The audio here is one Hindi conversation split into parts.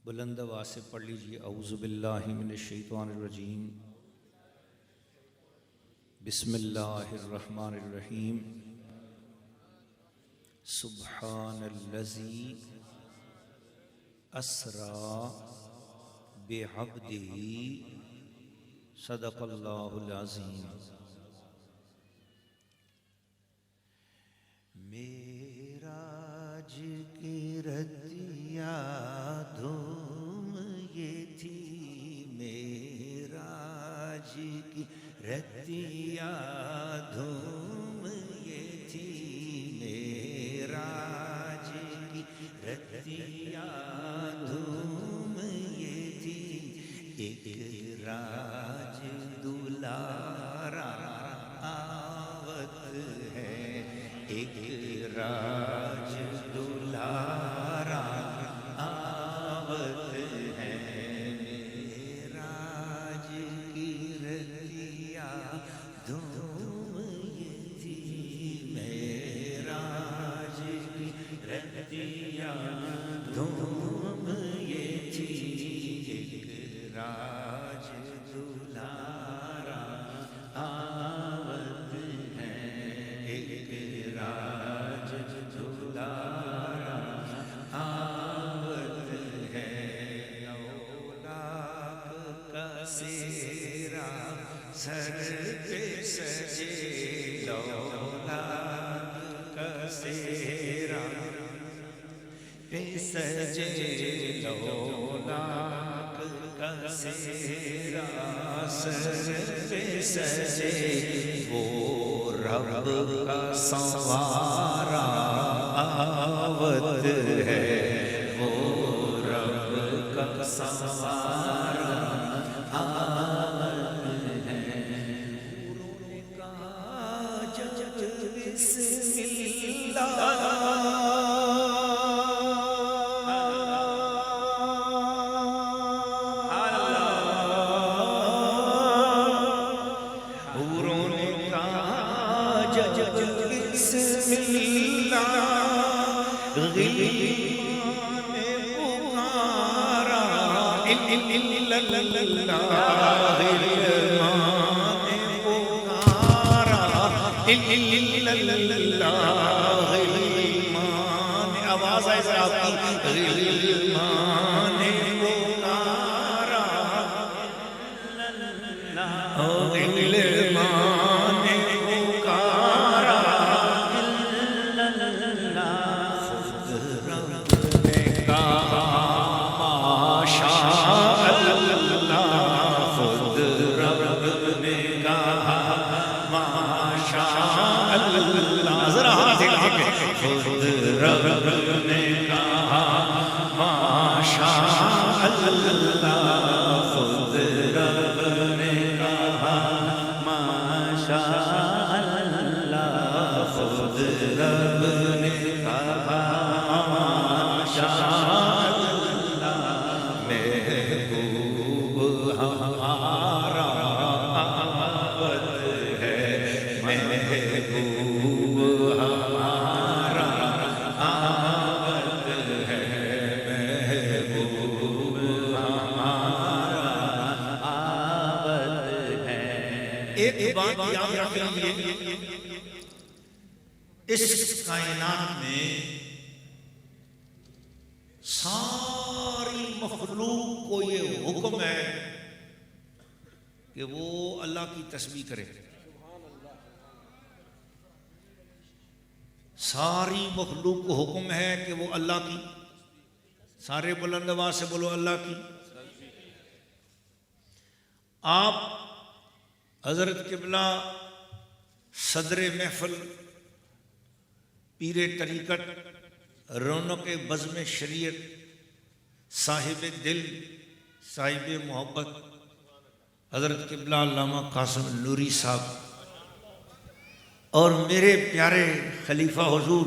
बुलंद आवाज़ से पढ़ लीजिए। औज़ु बिल्लाहि मिनश शैतानिर रजीम, बिस्मिल्लाहिर रहमानिर रहीम। सुब्हानल्लज़ी अस्रा बिअब्दिही सदक़ल्लाहुल अज़ीम। मेराज की रतिया धूम ये थी, मेराज की रतिया धूम ये थी, मेराज की रतिया धूम ये थी। एक राज दुलारा आवत है, एक राज दुलारा आवत है। मेराज की रतिया धूम ये थी, मेराज की रतिया धूम ये थी। एक राज दुलारा आवत है, एक राज दुलारा आवत है। लौलाक का सेरा सर पे सजे, लौलाक का सेरा पे सजे, लौलाक का सेरा सर पे सजे। वो रब का संवारा आवत है, वो रब का संवारा आवत है। उन्होंने कहा जब बिस्मिल्लाह आवाज ऐसा इस कायनात में सारी मखलूक को ये हुक्म है कि वो अल्लाह की तस्बीह करे। सारी मखलूक को हुक्म है कि वो अल्लाह की, सारे बुलंद आवाज से बोलो अल्लाह की। आप हजरत किबला सदरे महफल पीरे तरीकत रौनक बज़्म शरीयत साहिब दिल साहिब मोहब्बत हजरत किबला अल्लामा कासिम नूरी साहब और मेरे प्यारे खलीफा हुजूर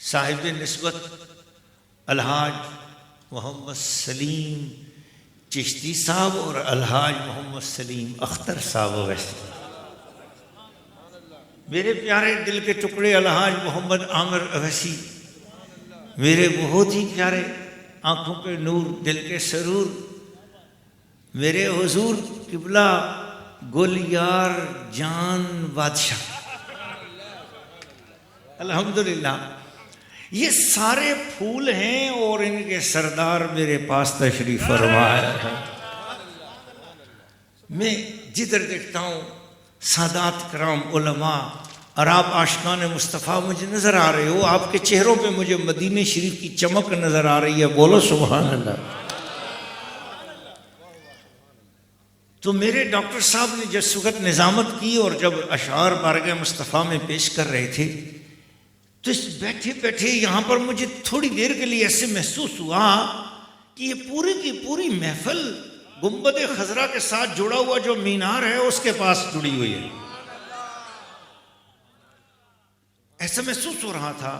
साहिब निस्बत अलहाज मोहम्मद सलीम चिश्ती साहब और अलहाज मोहम्मद सलीम अख्तर साहब वैसे मेरे प्यारे दिल के टुकड़े अलहाज मोहम्मद आमिर अवैसी, मेरे बहुत ही प्यारे आंखों के नूर, दिल के सरूर, मेरे हुजूर किबला गुलियार जान बादशाह। अल्हम्दुलिल्लाह, ये सारे फूल हैं और इनके सरदार मेरे पास तशरीफ फरमाया है। मैं जिधर देखता हूँ सादात कराम उलमा और आप आशिकान मुस्तफ़ा मुझे नज़र आ रहे हो, आपके चेहरों पे मुझे मदीने शरीफ की चमक नज़र आ रही है। बोलो सुभान अल्लाह। तो मेरे डॉक्टर साहब ने जिस वक़्त निज़ामत की और जब अशार बारगाह मुस्तफ़ा में पेश कर रहे थे, तो इस बैठे बैठे यहाँ पर मुझे थोड़ी देर के लिए ऐसे महसूस हुआ कि ये पूरी की पूरी महफिल गुंबद खजरा के साथ जुड़ा हुआ जो मीनार है उसके पास जुड़ी हुई है। ऐसा महसूस हो रहा था,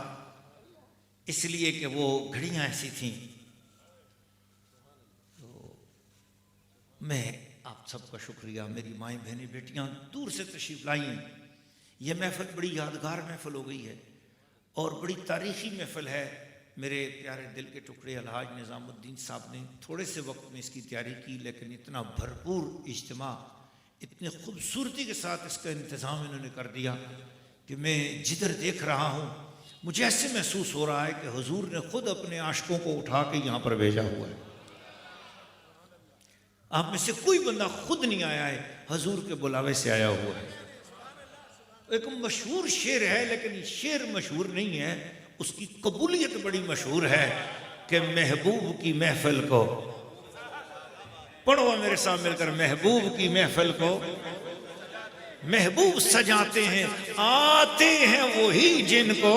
इसलिए कि वो घड़ियां ऐसी थीं। तो मैं आप सबका शुक्रिया, मेरी माएँ बहनें बेटियां दूर से तशरीफ लाई हैं। यह महफिल बड़ी यादगार महफिल हो गई है और बड़ी तारीखी महफिल है। मेरे प्यारे दिल के टुकड़े अलहाज निज़ामुद्दीन साहब ने थोड़े से वक्त में इसकी तैयारी की, लेकिन इतना भरपूर इज्तिमा, इतनी खूबसूरती के साथ इसका इंतज़ाम इन्होंने कर दिया कि मैं जिधर देख रहा हूँ मुझे ऐसे महसूस हो रहा है कि हुजूर ने खुद अपने आशिकों को उठा के यहाँ पर भेजा हुआ है। आप में से कोई बंदा खुद नहीं आया है, हुजूर के बुलावे से आया हुआ है। एक मशहूर शेर है, लेकिन ये शेर मशहूर नहीं है, उसकी कबूलियत बड़ी मशहूर है कि महबूब की महफिल को, पढ़ो मेरे साथ मिलकर, महबूब की महफिल को महबूब सजाते हैं, आते हैं वही जिनको,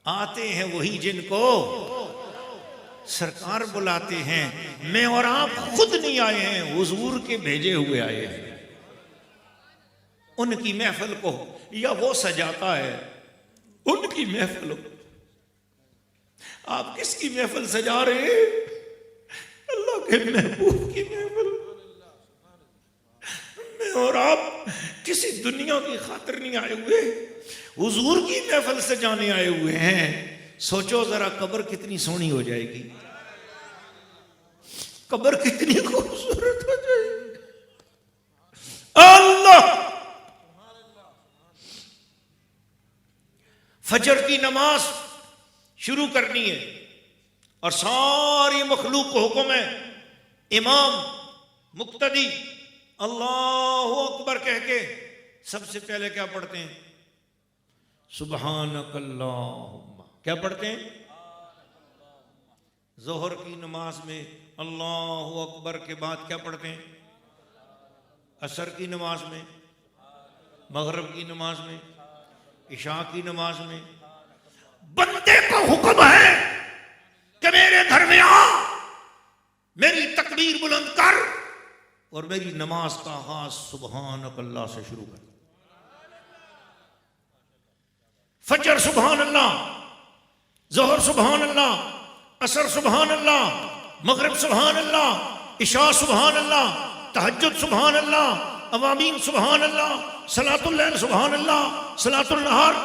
आते हैं वही जिनको सरकार बुलाते हैं। मैं और आप खुद नहीं आए हैं, हुजूर के भेजे हुए आए हैं। उनकी महफिल को या वो सजाता है, उनकी महफिल। आप किसकी महफिल सजा रहे हैं? अल्लाह के महबूब की महफिल। मैं और आप किसी दुनिया की खातिर नहीं आए हुए, हुजूर की महफिल सजाने आए हुए हैं। सोचो जरा, कब्र कितनी सोहनी हो जाएगी, कब्र कितनी खूबसूरत हो जाएगी। अल्लाह, फजर की नमाज शुरू करनी है और सारी मखलूक को हुक्म है, इमाम मुक्तदी अल्लाहु अकबर कह के सबसे पहले क्या पढ़ते हैं? सुबहानकल्लाहुम्मा। क्या पढ़ते हैं? जोहर की नमाज में अल्लाहु अकबर के बाद क्या पढ़ते हैं? असर की नमाज में, मगरिब की नमाज में, इशा की नमाज में। बंदे को हुक्म है कि मेरे घर में आ, मेरी तकबीर बुलंद कर और मेरी नमाज का आगाज सुबहान अल्लाह से शुरू कर। फजर सुबहान अल्लाह, जोहर सुबहान अल्लाह, असर सुबहान अल्लाह, मगरिब सुबहान अल्लाह, इशा सुबहान अल्लाह, तहज्जुद सुबहान अल्लाह, अवामीन सुबहान अल्लाह, सलातुल लैल सुबहान अल्लाह, सलातुल नहार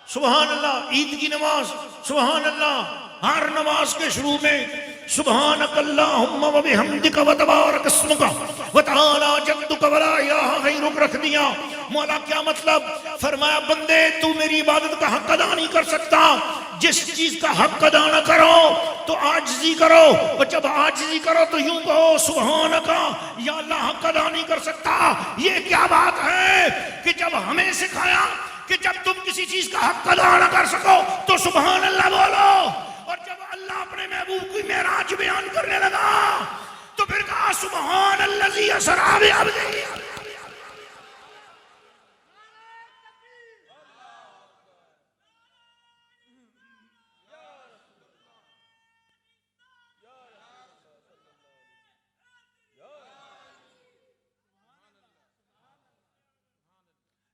सुबहान अल्लाह, ईद की नमाज सुबहान अल्लाह। हर नमाज के शुरू में सुबहानकल्लाहुम्मा व बिहम्दिका व तबारक अस्मुका व तआला जद्दुका व ला इलाहा गैरुक रख दिया। मौला क्या मतलब? फरमाया बंदे तू मेरी इबादत का हक अदा नहीं कर सकता, जिस चीज का हक अदा न करो तो आजिज़ी करो, और जब आजिज़ी करो तो यूं कहो सुबहानका, या अल्लाह हक अदा नहीं कर सकता। ये क्या बात है कि जब हमें सिखाया कि जब तुम किसी चीज का हक अदा न कर सको तो सुबहान अल्लाह बोलो, और जब अल्लाह अपने महबूब की मेराज बयान करने लगा तो फिर कहा सुबहान अल्लज़ी असरा बिअब्दिही।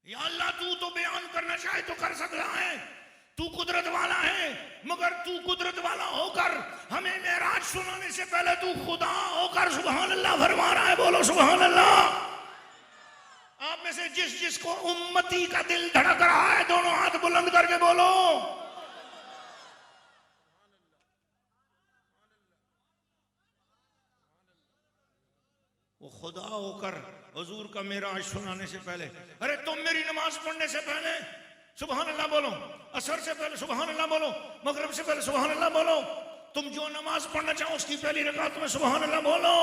या अल्लाह तू तो बयान करना चाहे तो कर सकता है, तू कुदरत वाला है, मगर तू कुदरत वाला होकर हमें मेराज सुनाने से पहले तू खुदा होकर सुभान अल्लाह फरमा रहा है। बोलो सुभान अल्लाह। आप में से जिस जिसको उम्मती का दिल धड़क रहा है दोनों हाथ बुलंद करके बोलो। वो खुदा होकर हुजूर का मेराज सुनाने से पहले, अरे तुम मेरी नमाज पढ़ने से पहले सुभान अल्लाह बोलो, असर से पहले सुभान अल्लाह बोलो, मगरिब से पहले सुभान अल्लाह बोलो, तुम जो नमाज पढ़ना चाहो उसकी पहली रकात में सुभान अल्लाह बोलो।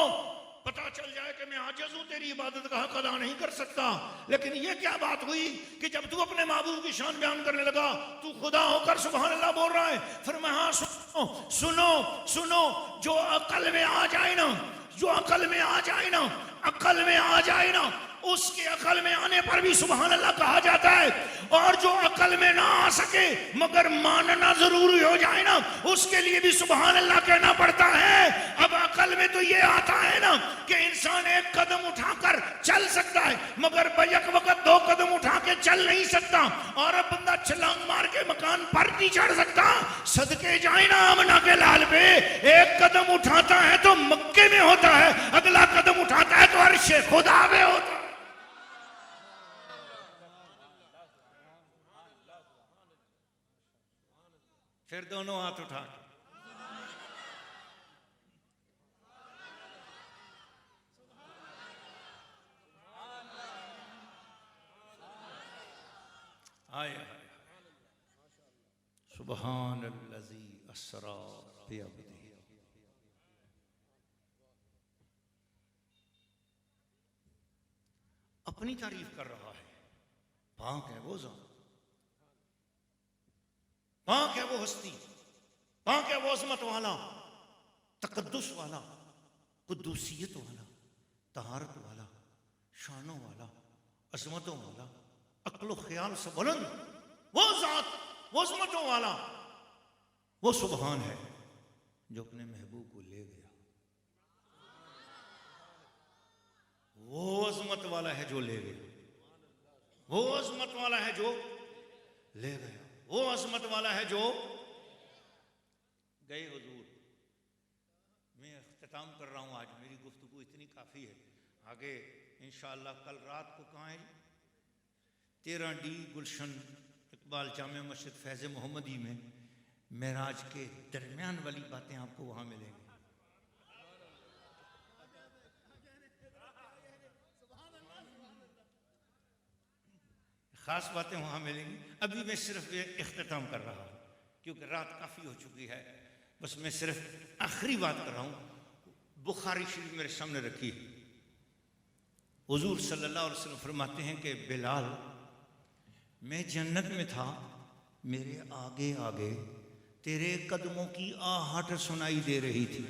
पता चल जाए कि मैं आजिज़ हूं, तेरी इबादत का हक अदा नहीं कर सकता। लेकिन ये क्या बात हुई कि जब तू अपने महबूब की शान बयान करने लगा, तू खुदा होकर सुभान अल्लाह बोल रहा है। फिर मैं हाँ सुनो सुनो सुनो, जो अकल में आ जाए ना, जो अकल में आ जाए ना, अकल में आ जाए ना, उसके अकल में आने पर भी सुभान अल्लाह कहा जाता है। और जो अकल में ना आ सके मगर मानना जरूरी हो जाए ना, उसके लिए भी सुभान अल्लाह कहना पड़ता है। अब अकल में तो ये आता है ना कि इंसान एक कदम उठाकर चल सकता है मगर बैक वक्त 2 कदम उठा के चल नहीं सकता। और अब बंदा छलांग मार के मकान पर नहीं चढ़ सकता। सदके जाए ना आमना के लाल पे, एक कदम उठाता है तो मक्के में होता है, अगला कदम उठाता है तो अर्शे खुदा में होता है। फिर दोनों हाथ उठा के आए सुब्हानल्लज़ी अस्रा बिअब्दिही। अपनी तारीफ कर रहा है। पाक है वो ज़ात, पाक है वो हस्ती, पाक है वो अज़मत वाला, तकद्दुस वाला, कुद्दूसियत वाला, तहारत वाला, शानों वाला, अज़मतों वाला, अक्ल ख्याल से बुलंद वो ज़ात, वो अज़मतों वाला, वो सुबहान है जो अपने महबूब को ले गया। वो अज़मत वाला है जो ले गया, वो अज़मत वाला है जो ले गया, वो अज़मत वाला है जो गए। हुजूर मैं इख्तिताम कर रहा हूँ, आज मेरी गुफ्तगू इतनी काफ़ी है। आगे इंशाअल्लाह कल रात को कहाँ है? 13D गुलशन इकबाल जामे मस्जिद फैज़ मोहम्मदी में मेराज के दरमियान वाली बातें आपको वहाँ मिलेंगी। ख़ास बातें वहाँ मिलेंगी। अभी मैं सिर्फ ये इख्तिताम कर रहा हूँ क्योंकि रात काफ़ी हो चुकी है। बस मैं सिर्फ आखिरी बात कर रहा हूँ। बुखारी शरीफ मेरे सामने रखी है। हुजूर सल्लल्लाहु अलैहि वसल्लम फरमाते हैं कि बिलाल, मैं जन्नत में था, मेरे आगे आगे तेरे कदमों की आहट सुनाई दे रही थी।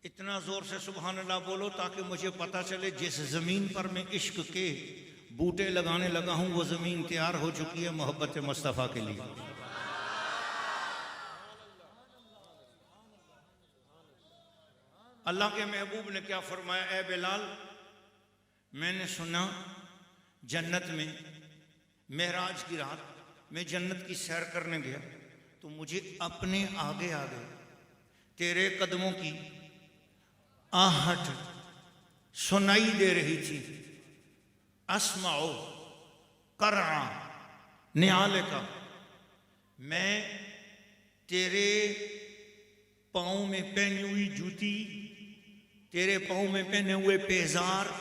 इतना जोर से सुभान अल्लाह बोलो ताकि मुझे पता चले जिस जमीन पर मैं इश्क के बूटे लगाने लगा हूं वो जमीन तैयार हो चुकी है मोहब्बत मुस्तफ़ा के लिए। अल्लाह के महबूब ने क्या फरमाया? ए बिलाल, मैंने सुना जन्नत में मेराज की रात मैं जन्नत की सैर करने गया तो मुझे अपने आगे आगे तेरे कदमों की आहट सुनाई दे रही थी। अस्माओ करआ नियाले का, मैं तेरे पाँव में पहनी हुई जूती, तेरे पाँव में पहने हुए पेजार,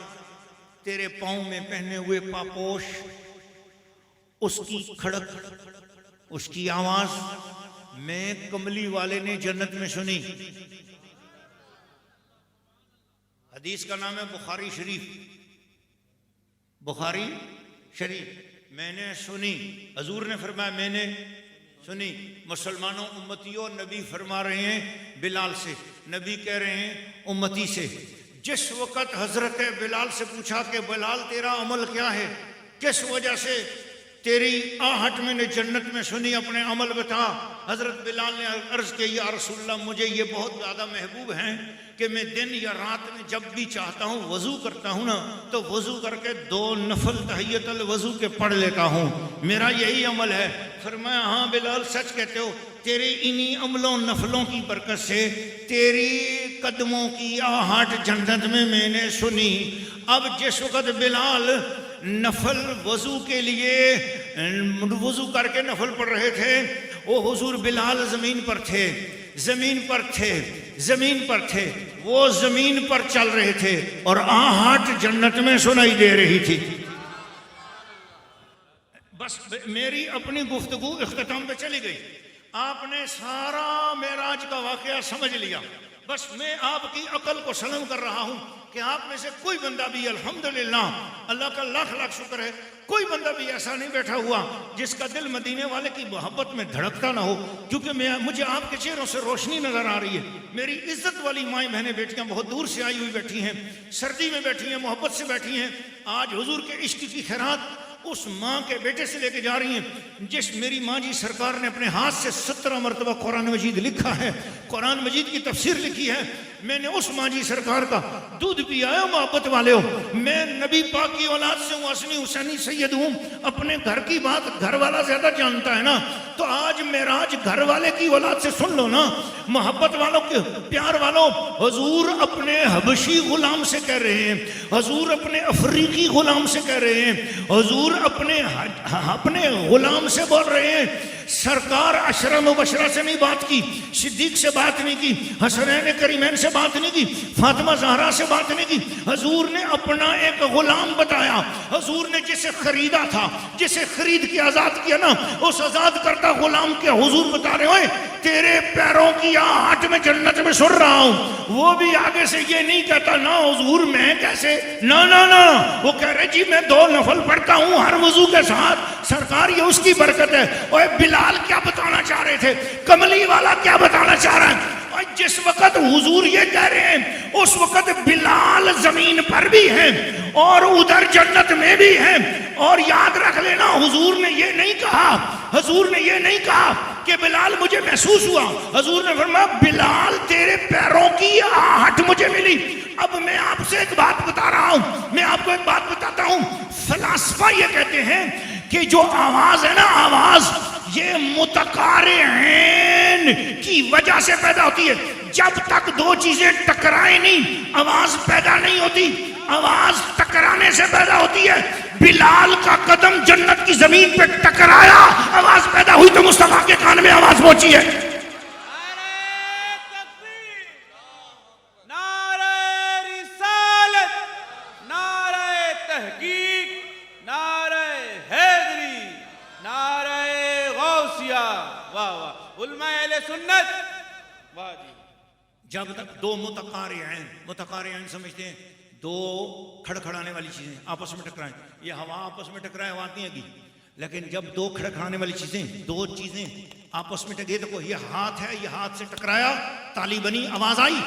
तेरे पाँव में पहने हुए पापोश, उसकी खड़क, उसकी आवाज मैं कमली वाले ने जन्नत में सुनी। हदीस का नाम है बुखारी शरीफ। बुखारी शरीफ मैंने सुनी, हजूर ने फरमाया मैंने सुनी। मुसलमानों उम्मतियों, नबी फरमा रहे हैं बिलाल से, नबी कह रहे हैं उम्मती से। जिस वक़्त हजरत बिलाल से पूछा कि बिलाल तेरा अमल क्या है, किस वजह से तेरी आहट मैंने जन्नत में सुनी, अपने अमल बता। हजरत बिलाल ने अर्ज किया, या रसूलल्लाह, मुझे ये बहुत ज़्यादा महबूब हैं कि मैं दिन या रात में जब भी चाहता हूँ वज़ू करता हूँ ना, तो वज़ू करके 2 नफल तहियतुल वज़ू के पढ़ लेता हूँ, मेरा यही अमल है। फरमाया हाँ बिलाल, सच कहते हो, तेरे इन्हीं अमलों नफलों की बरकत से तेरी कदमों की आहट जन्नत में मैंने सुनी। अब जिस वक़्त बिलाल नफल वज़ू के लिए वज़ू करके नफल पढ़ रहे थे, वो हुजूर बिलाल ज़मीन पर थे, ज़मीन पर थे, ज़मीन पर थे, वो ज़मीन पर चल रहे थे और आहट जन्नत में सुनाई दे रही थी। बस मेरी अपनी गुफ्तगू इख्तिताम पे चली गई। आपने सारा मेराज का वाक़या समझ लिया। बस मैं आपकी अकल को सलाम कर रहा हूं कि आप में से कोई बंदा भी, अल्हम्दुलिल्लाह, अल्लाह का लाख लाख शुक्र है, कोई बंदा भी ऐसा नहीं बैठा हुआ जिसका दिल मदीने वाले की मोहब्बत में धड़कता ना हो। क्योंकि मुझे आपके चेहरों से रोशनी नजर आ रही है। मेरी इज्जत वाली माएँ बहनें बेटियां बहुत दूर से आई हुई बैठी हैं, सर्दी में बैठी हैं, मोहब्बत से बैठी हैं। आज हुजूर के इश्क की खैरात उस माँ के बेटे से लेके जा रही हैं जिस मेरी माँ जी सरकार ने अपने हाथ से 17 मरतबा कुरान मजीद लिखा है, कुरान मजीद की तफसीर लिखी है। मैंने उस माँ जी सरकार का दूध पिया है। मोहब्बत वाले हो, मैं नबी पाक की औलाद से हूँ, असनी हुसैनी सैयद हूँ। अपने घर की बात घर वाला ज्यादा जानता है ना, तो आज मेराज घर वाले की औलाद से सुन लो ना। मोहब्बत वालों के प्यार वालों, हुजूर अपने हबशी गुलाम से कह रहे हैं, हुजूर अपने अफ्रीकी गुलाम से कह रहे हैं, हुजूर अपने गुलाम से बोल रहे हैं। सरकार अशरा मुबशरा से नहीं बात की, सिद्दीक से बात नहीं की, हसनैन करीमैन से बात नहीं की, फातिमा ज़हरा से बात नहीं की। हुजूर ने अपना एक गुलाम बताया। हुजूर ने जिसे खरीदा था, जिसे खरीद के आजाद किया ना, उस आजाद करता गुलाम के हुजूर बता रहे हो तेरे पैरों की आहट में जन्नत में सुन रहा हूं। वो भी आगे से ये नहीं कहता ना हुजूर मैं कैसे, ना ना ना, वो कह रहे जी मैं 2 नफल पढ़ता हूं हर वजू के साथ। सरकार ये उसकी बरकत है। और बिलाल क्या बताना चाह रहे थे, कमली वाला क्या बताना चाह रहा है। और जिस वक्त हुजूर ये कह रहे हैं उस वक्त बिलाल जमीन पर भी हैं और उधर जन्नत में भी हैं। और याद रख लेना, हुजूर ने ये नहीं कहा, हुजूर ने ये नहीं कहा कि बिलाल मुझे महसूस हुआ। हुजूर ने फरमाया बिलाल तेरे पैरों की आहट मुझे मिली। अब मैं आपसे एक बात बता रहा हूं, मैं आपको एक बात बताता हूं। फलासफा ये कहते हैं कि जो आवाज है ना, आवाज ये मुतकारिन की वजह से पैदा होती है। जब तक 2 चीजें टकराए नहीं आवाज पैदा नहीं होती। आवाज टकराने से पैदा होती है। बिलाल का कदम जन्नत की जमीन पे टकराया, आवाज पैदा हुई, तो मुस्तफा के कान में आवाज पहुंची है। सुन्नत वाह जी। जब तक 2 मुतकारिन समझते हैं, 2 खड़खड़ाने वाली चीजें आपस में टकराएं। ये हवा आपस में टकराए आवाज नहीं आएगी, लेकिन जब 2 खड़खड़ाने वाली चीजें, 2 चीजें आपस में टकराए, देखो ये हाथ है, ये हाथ से टकराया, ताली बनी, आवाज आई।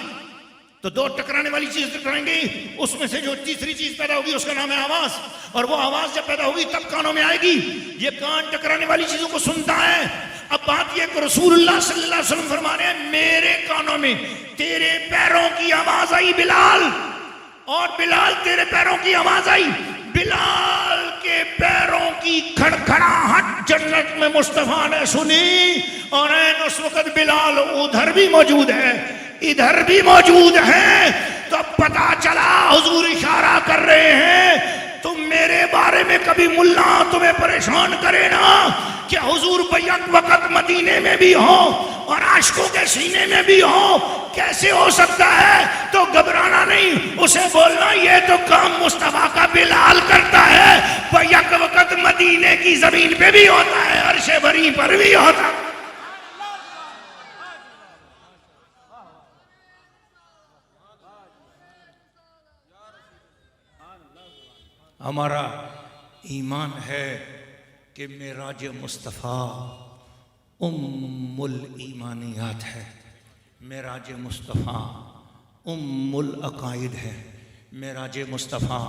तो 2 टकराने वाली चीज टकराएंगी, उसमें से जो तीसरी चीज पैदा होगी उसका नाम है आवाज। और वो आवाज जब पैदा होगी तब कानों में आएगी। ये कान टकराने वाली चीजों को सुनता है। अब बात यह कि रसूलुल्लाह सल्लल्लाहु अलैहि वसल्लम फरमा रहे हैं मेरे कानों में तेरे पैरों की आवाज आई बिलाल, और बिलाल तेरे पैरों की आवाज आई। बिलाल के पैरों की खड़खड़ाहट जन्नत में मुस्तफा ने सुनी। और उस वक्त बिलाल उधर भी मौजूद है, इधर भी मौजूद है। तो पता चला हुजूर इशारा कर रहे हैं तुम मेरे बारे में कभी मुल्ला तुम्हें परेशान करे ना, क्या हुजूर बैक वक्त मदीने में भी हो और आशिकों के सीने में भी हो, कैसे हो सकता है? तो घबराना नहीं, उसे बोलना ये तो काम मुस्तफा का बिलाल करता है, बैक वक्त मदीने की जमीन पे भी होता है, अर्शे बरी पर भी होता है। हमारा ईमान है कि मेराज मुस्तफ़ा उम्मुल ईमानियात है, मेराज मुस्तफ़ा उम्मुल अकाइद है, मेराज मुस्तफ़ा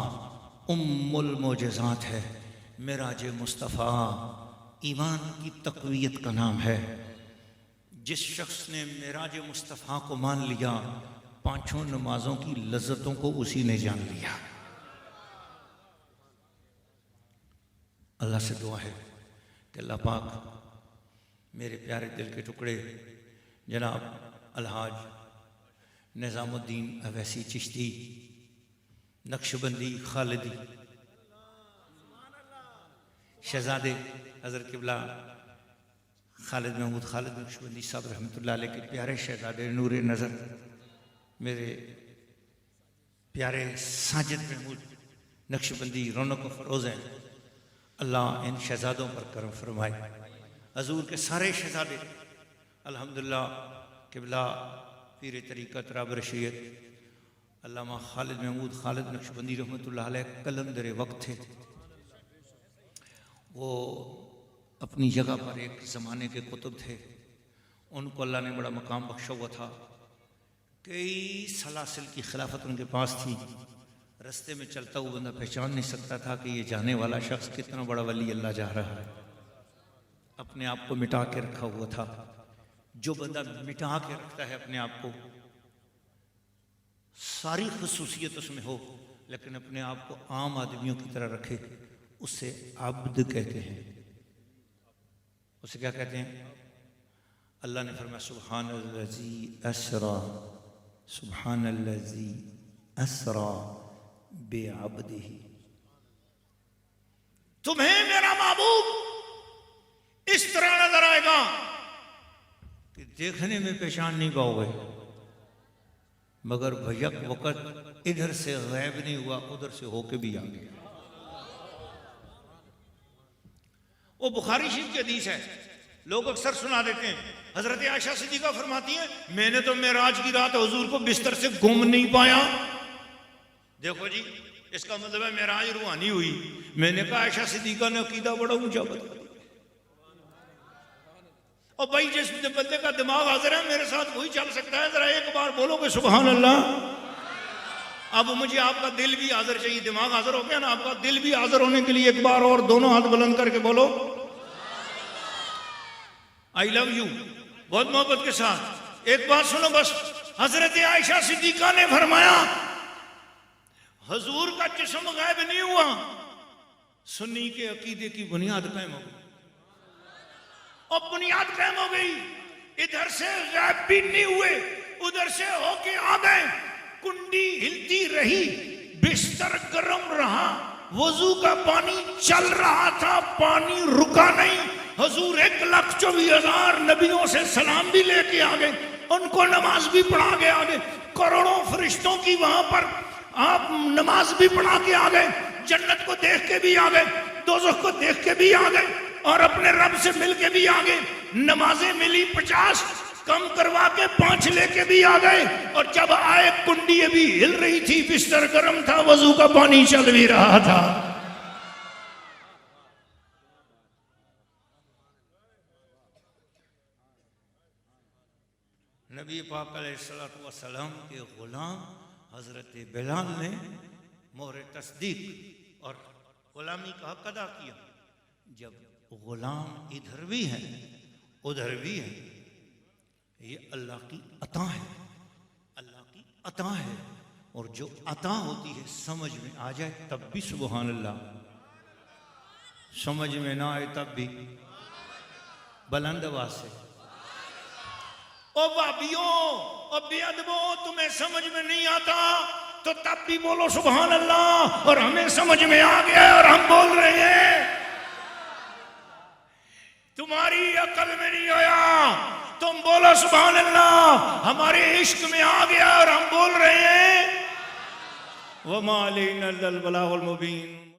उम्मुल मोजज़ात है, मेराज मुस्तफ़ा ईमान की तक़वियत का नाम है। जिस शख्स ने मेराज मुस्तफ़ा को मान लिया, 5 नमाजों की लज्जतों को उसी ने जान लिया। अल्लाह से दुआ है कि अल्लाह पाक मेरे प्यारे दिल के टुकड़े जनाब अलहाज निज़ामुद्दीन अवैसी चिश्ती, नक्शबंदी खालिदी, शहजादे हज़रत क़िबला खालिद महमूद खालिद नक्शबंदी साहब रहमतुल्लाह अलैह के प्यारे शहजादे नूर नज़र मेरे प्यारे साजिद महमूद नक्शबंदी रौनक व फ़रोज़ हैं। अल्लाह इन शहजादों पर करम फरमाए। हजूर के सारे शहजादे अल्हम्दुलिल्लाह क़िबला पीर तरीक़त राब रशीयत अल्लामा खालिद महमूद खालिद नक्शबंदी रहमतुल्लाह अलैह कलंदर वक्त थे। वो अपनी जगह पर एक ज़माने के कुतुब थे। उनको अल्लाह ने बड़ा मकाम बख्शा हुआ था। कई सलासिल की खिलाफत उनके पास थी। रास्ते में चलता हुआ बंदा पहचान नहीं सकता था कि ये जाने वाला शख्स कितना बड़ा वली अल्लाह जा रहा है। अपने आप को मिटा के रखा हुआ था। जो बंदा मिटा के रखता है अपने आप को, सारी खसूसियत उसमें हो, लेकिन अपने आप को आम आदमियों की तरह रखे, उसे अब्द कहते हैं। उसे क्या कहते हैं? अल्लाह ने फरमाया सुब्हानल्लज़ी अस्रा, सुब्हानल्लज़ी अस्रा बेअब्दिही। तुम्हें मेरा महबूब इस तरह नजर आएगा कि देखने में पहचान नहीं पाओगे, मगर भयक वक़्त इधर से गैब नहीं हुआ, उधर से होके भी आ गया। वो बुखारी शरीफ की हदीस है, लोग अक्सर सुना देते हैं। हजरत आयशा सिद्दीका फरमाती हैं, मैंने तो मेराज की रात हुजूर को बिस्तर से गुम नहीं पाया। देखो जी, इसका मतलब है मेराज रूहानी हुई। मैंने कहा आयशा सिद्दीका ने अकीदा बड़ा ऊंचा बता दिया। और भाई जिस बंदे का दिमाग हाजिर है मेरे साथ वही चल सकता है। जरा एक बार बोलोगे सुभान अल्लाह। अब मुझे आपका दिल भी हाजिर चाहिए। दिमाग हाजिर हो गया ना, आपका दिल भी हाजिर होने के लिए एक बार और दोनों हाथ बुलंद करके बोलो आई लव यू, बहुत मोहब्बत के साथ। एक बात सुनो बस, हजरत आयशा सिद्दीका ने फरमाया हुजूर का जिस्म गायब नहीं हुआ, सुन्नी के अकीदे की बुनियाद कायम हो गई। और बुनियाद कायम हो गई, इधर से गायब भी नहीं हुए, उधर से होके आ गए। कुंडी हिलती रही, बिस्तर गर्म रहा, वजू का पानी चल रहा था, पानी रुका नहीं। हुजूर 1,24,000 नबियों से सलाम भी लेके आ गए, उनको नमाज भी पढ़ा के आ गए। करोड़ों फरिश्तों की वहां पर आप नमाज भी पढ़ा के आ गए। जन्नत को देख के भी आ गए, दोज़ख को देख के भी आ गए, और अपने रब से मिल के भी आ गए। नमाजें मिली 50, कम करवा के 5 लेके भी आ गए। और जब आए कुंडी भी हिल रही थी, बिस्तर गर्म था, वजू का पानी चल भी रहा था। नबी पाक अलैहिस्सलातु वस्सलाम के गुलाम हजरत बिलाल ने मोहर तस्दीक और गुलामी का हक अदा किया। जब गुलाम इधर भी है उधर भी है, ये अल्लाह की अता है, अल्लाह की अता है। और जो अता होती है समझ में आ जाए तब भी सुभान अल्लाह, समझ में ना आए तब भी बुलंद आवाज से। ओ भाभियों, ओ बेअदबो, तुम्हें समझ में नहीं आता तो तब भी बोलो सुभान अल्लाह। और हमें समझ में आ गया और हम बोल रहे हैं। तुम्हारी अकल में नहीं आया, तुम बोलो सुभान अल्लाह। हमारे इश्क में आ गया और हम बोल रहे हैं। वमा अलैना इल्लल बलागुल मुबीन।